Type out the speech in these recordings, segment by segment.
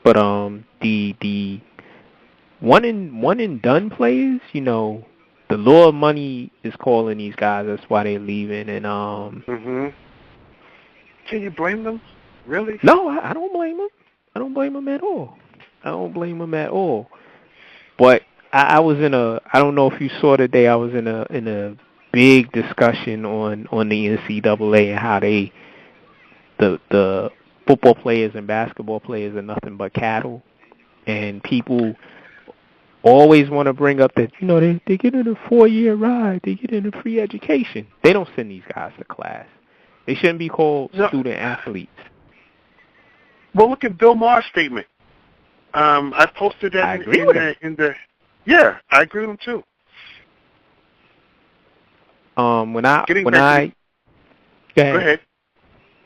But the one and done players, the law of money is calling these guys. That's why they're leaving. And Mhm. Can you blame them? Really? no, I don't blame them. I don't blame them at all. I don't blame them at all. But I was in a. I don't know if you saw today. I was in a big discussion on the NCAA and how the football players and basketball players are nothing but cattle, and people always want to bring up that they get in a 4-year ride, they get in a free education. They don't send these guys to class. They shouldn't be called No. student athletes. Well, look at Bill Maher's statement. I posted that I agree with him. in the. Yeah, I agree with him too. When I Getting when back I to go go ahead. ahead.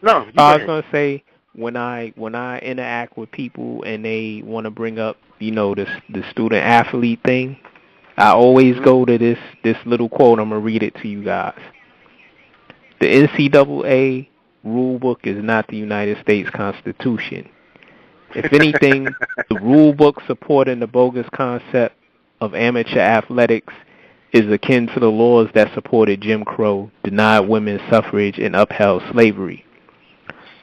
No, you go I was ahead. gonna say when I interact with people and they want to bring up the student athlete thing, I always Mhm. go to this little quote. I'm gonna read it to you guys. The NCAA rule book is not the United States Constitution. If anything, the rule book supporting the bogus concept of amateur athletics is akin to the laws that supported Jim Crow, denied women's suffrage, and upheld slavery.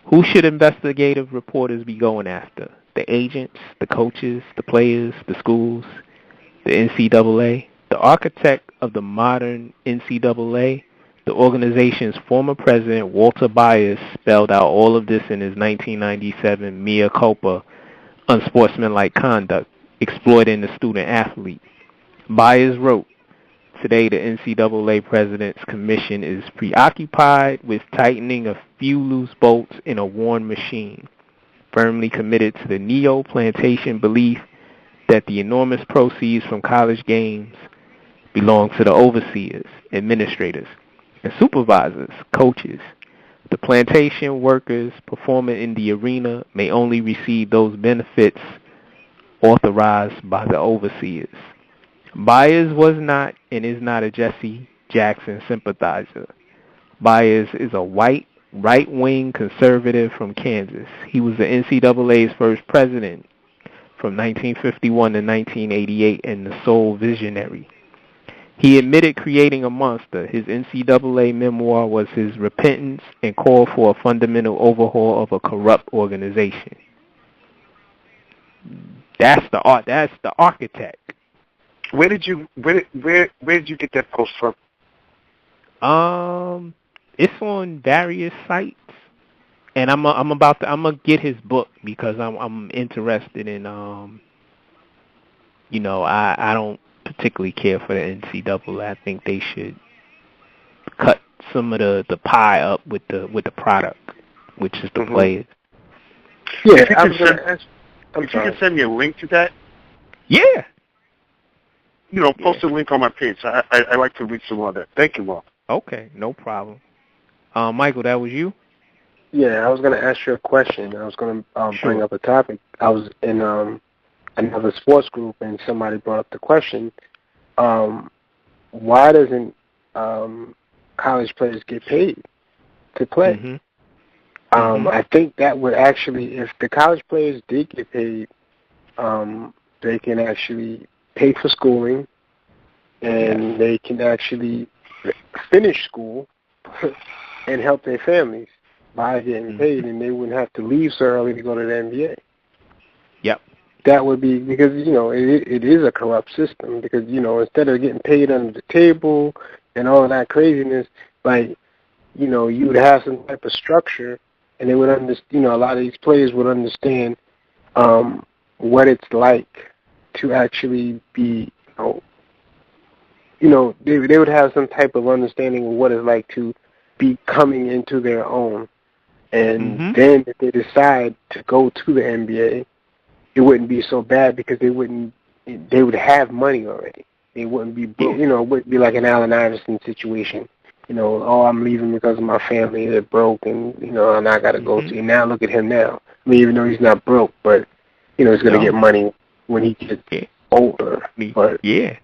Who should investigative reporters be going after? The agents, the coaches, the players, the schools, the NCAA? The architect of the modern NCAA, the organization's former president, Walter Byers, spelled out all of this in his 1997 mea culpa, unsportsmanlike conduct, exploiting the student athlete. Byers wrote, "Today, the NCAA President's Commission is preoccupied with tightening a few loose bolts in a worn machine, firmly committed to the neo-plantation belief that the enormous proceeds from college games belong to the overseers, administrators, and supervisors, coaches. The plantation workers performing in the arena may only receive those benefits authorized by the overseers." Byers was not and is not a Jesse Jackson sympathizer. Byers is a white, right-wing conservative from Kansas. He was the NCAA's first president from 1951 to 1988 and the sole visionary. He admitted creating a monster. His NCAA memoir was his repentance and call for a fundamental overhaul of a corrupt organization. That's the art. That's the architect. Where did you get that post from? It's on various sites, and I'm gonna get his book because I'm interested in I don't particularly care for the NCAA. I think they should cut some of the pie up with the product, which is the players. Yeah, If you I can was going to send, ask. I'm if you sorry. can send me a link to that, Yeah. post a link on my page. I like to read some of that. Thank you, Mark. Okay, no problem. Michael, that was you? Yeah, I was going to ask you a question. I was going to bring Sure. up a topic. I was in another sports group, and somebody brought up the question, why doesn't college players get paid to play? Mhm. I think that would actually, if the college players did get paid, they can actually pay for schooling, and they can actually finish school and help their families by getting paid, and they wouldn't have to leave so early to go to the NBA. Yep. That would be because, it is a corrupt system because, instead of getting paid under the table and all of that craziness, you would have some type of structure, and they would understand, a lot of these players would understand what it's like to actually be, they would have some type of understanding of what it's like to be coming into their own. And then if they decide to go to the NBA, it wouldn't be so bad because they would have money already. They wouldn't be, it wouldn't be like an Allen Iverson situation. I'm leaving because of my family, they're broke, and, and I got to go to. Now look at him now. I mean, even though he's not broke, but, he's going to get money when he gets older. But yeah.